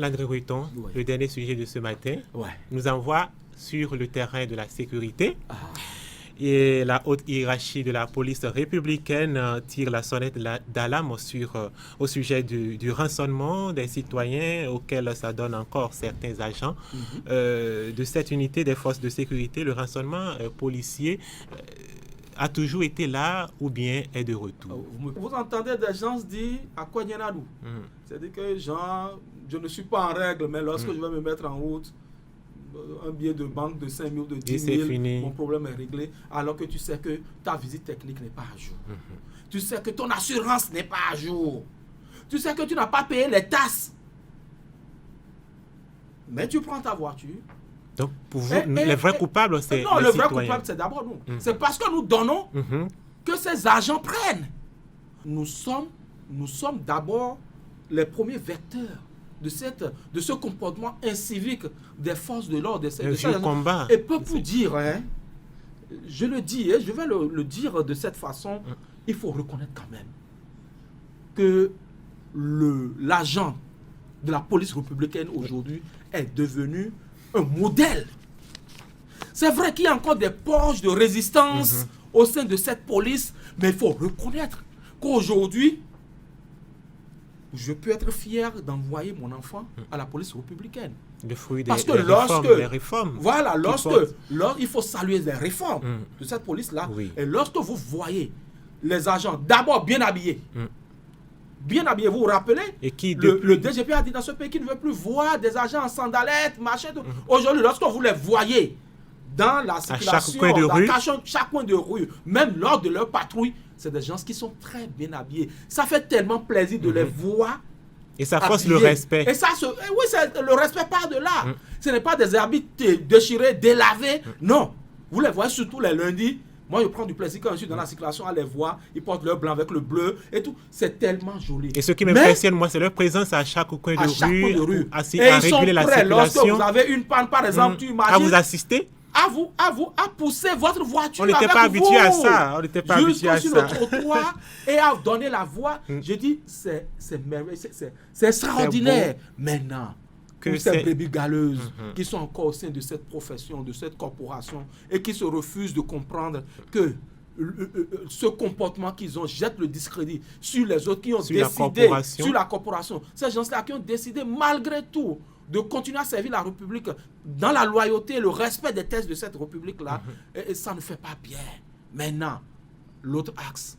Landry Ruiton, Oui. le dernier sujet de ce matin, Ouais. nous envoie sur le terrain de la sécurité. Ah. Et la haute hiérarchie de la police républicaine tire la sonnette d'alarme au sujet du rançonnement des citoyens auxquels ça donne encore certains agents de cette unité des forces de sécurité. Le rançonnement policier a toujours été là ou bien est de retour. Vous entendez des gens se dire à quoi il y en a nous. C'est-à-dire que genre, je ne suis pas en règle, mais lorsque je vais me mettre en route, un billet de banque de 5 000 ou de 10 000, mon problème est réglé, alors que tu sais que ta visite technique n'est pas à jour. Tu sais que ton assurance n'est pas à jour. Tu sais que tu n'as pas payé les tasses. Mais tu prends ta voiture. Donc, pour vous, les vrais coupables, c'est non, les le citoyens. vrai coupable, c'est d'abord nous. C'est parce que nous donnons que ces agents prennent. Nous sommes d'abord les premiers vecteurs de ce comportement incivique des forces de l'ordre. Combat. Et peut vous dire, hein, je le dis, et je vais le dire de cette façon, il faut reconnaître quand même que l'agent de la police républicaine aujourd'hui est devenu un modèle. C'est vrai qu'il y a encore des poches de résistance au sein de cette police, mais il faut reconnaître qu'aujourd'hui, je peux être fier d'envoyer mon enfant à la police républicaine. Le fruit Parce que des réformes. Voilà, il faut saluer les réformes de cette police-là. Oui. Et lorsque vous voyez les agents d'abord bien habillés, vous vous rappelez, et qui, le DGP a dit dans ce pays qu'il ne veut plus voir des agents en sandalettes, machin. Aujourd'hui, lorsque vous les voyez dans la circulation, chaque coin de rue, même lors de leur patrouille, c'est des gens qui sont très bien habillés. Ça fait tellement plaisir de les voir. Et ça force le respect. Et ça, oui, le respect part de là. Ce n'est pas des habits déchirés, délavés. Non. Vous les voyez surtout les lundis. Moi, je prends du plaisir quand je suis dans la circulation à les voir. Ils portent leur blanc avec le bleu et tout. C'est tellement joli. Et ce qui m'impressionne, moi, c'est leur présence à chaque coin de rue. À réguler la circulation. Lorsque vous avez une panne, par exemple, tu imagines. À vous assister. À pousser votre voiture. On n'était pas habitué à ça. On n'était pas habitué à ça. Sur le trottoir et à donner la voie. Je dis, c'est merveilleux, c'est extraordinaire. Maintenant, que ces brebis galeuses qui sont encore au sein de cette profession, de cette corporation, et qui se refusent de comprendre que ce comportement qu'ils ont jette le discrédit sur les autres qui ont décidé, sur la corporation. Ces gens-là qui ont décidé malgré tout de continuer à servir la République dans la loyauté et le respect des thèses de cette République-là, et ça ne fait pas bien. Maintenant, l'autre axe,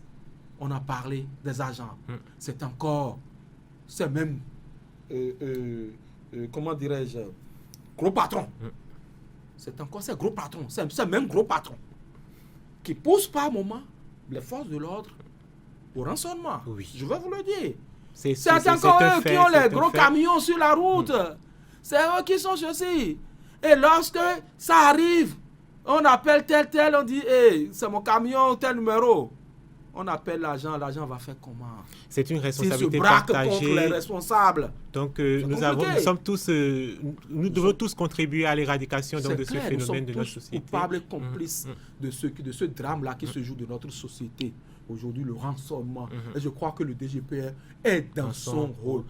on a parlé des agents. C'est encore, c'est même, comment dirais-je, gros patron. C'est encore ces gros patrons, c'est même gros patron qui poussent par moment les forces de l'ordre au rançonnement. Oui. Je vais vous le dire. C'est encore eux qui ont les gros camions sur la route. C'est eux qui sont ceci. Et lorsque ça arrive, on appelle tel, on dit, hey, c'est mon camion, tel numéro. On appelle l'agent va faire comment? C'est une responsabilité partagée. partagée. Contre les responsables. Donc nous devons tous contribuer à l'éradication de ce phénomène de notre société. Nous sommes coupables et complices de ce drame-là qui se joue de notre société. Aujourd'hui, le rançonnement. Et je crois que le DGPR est dans son rôle.